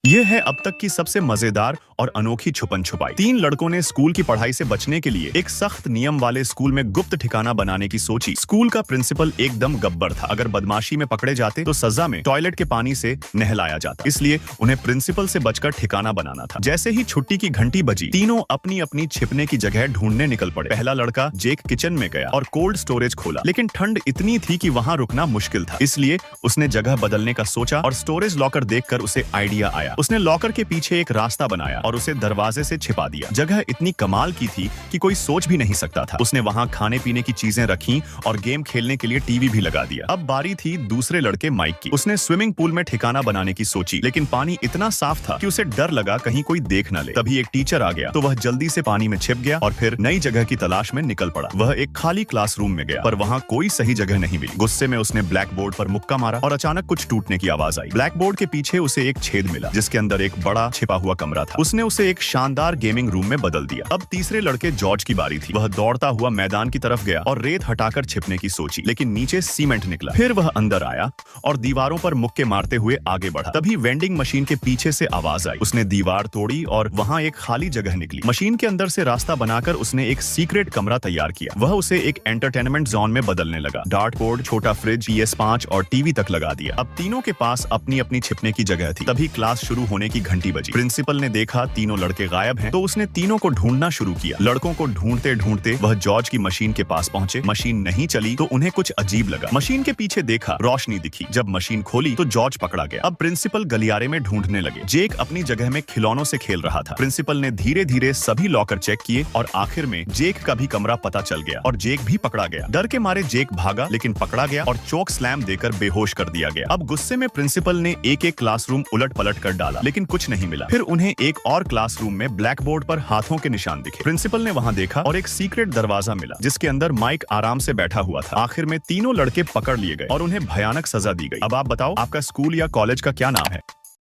ये है अब तक की सबसे मजेदार और अनोखी छुपन छुपाई। 3 लड़कों ने स्कूल की पढ़ाई से बचने के लिए एक सख्त नियम वाले स्कूल में गुप्त ठिकाना बनाने की सोची। स्कूल का प्रिंसिपल एकदम गब्बर था। अगर बदमाशी में पकड़े जाते तो सजा में टॉयलेट के पानी से नहलाया जाता, इसलिए उन्हें प्रिंसिपल से बचकर ठिकाना बनाना था। जैसे ही छुट्टी की घंटी बजी, तीनों अपनी अपनी छिपने की जगह ढूंढने निकल पड़े। पहला लड़का जेक किचन में गया और कोल्ड स्टोरेज खोला, लेकिन ठंड इतनी थी कि वहां रुकना मुश्किल था, इसलिए उसने जगह बदलने का सोचा और स्टोरेज लॉकर देखकर उसे आइडिया आया। उसने लॉकर के पीछे एक रास्ता बनाया और उसे दरवाजे से छिपा दिया। जगह इतनी कमाल की थी कि कोई सोच भी नहीं सकता था। उसने वहां खाने पीने की चीजें रखी और गेम खेलने के लिए टीवी भी लगा दिया। अब बारी थी दूसरे लड़के माइक की। उसने स्विमिंग पूल में ठिकाना बनाने की सोची, लेकिन पानी इतना साफ था कि उसे डर लगा कहीं कोई देख न ले। तभी एक टीचर आ गया तो वह जल्दी से पानी में छिप गया और फिर नई जगह की तलाश में निकल पड़ा। वह एक खाली क्लासरूम में गया, पर वहां कोई सही जगह नहीं मिली। गुस्से में उसने ब्लैक बोर्ड पर मुक्का मारा और अचानक कुछ टूटने की आवाज आई। ब्लैक बोर्ड के पीछे उसे एक छेद मिला, जिसके अंदर एक बड़ा छिपा हुआ कमरा था। उसने उसे एक शानदार गेमिंग रूम में बदल दिया। अब तीसरे लड़के जॉर्ज की बारी थी। वह दौड़ता हुआ मैदान की तरफ गया और रेत हटाकर छिपने की सोची, लेकिन नीचे सीमेंट निकला। फिर वह अंदर आया और दीवारों पर मुक्के मारते हुए आगे बढ़ा। तभी वेंडिंग मशीन के पीछे से आवाज आई। उसने दीवार तोड़ी और वहां एक खाली जगह निकली। मशीन के अंदर से रास्ता बनाकर उसने एक सीक्रेट कमरा तैयार किया। वह उसे एक एंटरटेनमेंट जोन में बदलने लगा। डार्ट बोर्ड, छोटा फ्रिज, PS5 और टीवी तक लगा दिया। अब तीनों के पास अपनी अपनी छिपने की जगह थी। तभी क्लास शुरू होने की घंटी बजी। प्रिंसिपल ने देखा तीनों लड़के गायब हैं, तो उसने तीनों को ढूंढना शुरू किया। लड़कों को ढूंढते ढूंढते वह जॉर्ज की मशीन के पास पहुंचे। मशीन नहीं चली तो उन्हें कुछ अजीब लगा। मशीन के पीछे देखा, रोशनी दिखी। जब मशीन खोली तो जॉर्ज पकड़ा गया। अब प्रिंसिपल गलियारे में ढूंढने लगे। जेक अपनी जगह में खिलौनों से खेल रहा था। प्रिंसिपल ने धीरे धीरे सभी लॉकर चेक किए और आखिर में जेक का भी कमरा पता चल गया और जेक भी पकड़ा गया। डर के मारे जेक भागा, लेकिन पकड़ा गया और चोक स्लैम देकर बेहोश कर दिया गया। अब गुस्से में प्रिंसिपल ने एक एक क्लासरूम उलट पलट कर डाला, लेकिन कुछ नहीं मिला। फिर उन्हें एक और क्लासरूम में ब्लैक बोर्ड पर हाथों के निशान दिखे। प्रिंसिपल ने वहां देखा और एक सीक्रेट दरवाजा मिला, जिसके अंदर माइक आराम से बैठा हुआ था। आखिर में तीनों लड़के पकड़ लिए गए और उन्हें भयानक सजा दी गई। अब आप बताओ, आपका स्कूल या कॉलेज का क्या नाम है?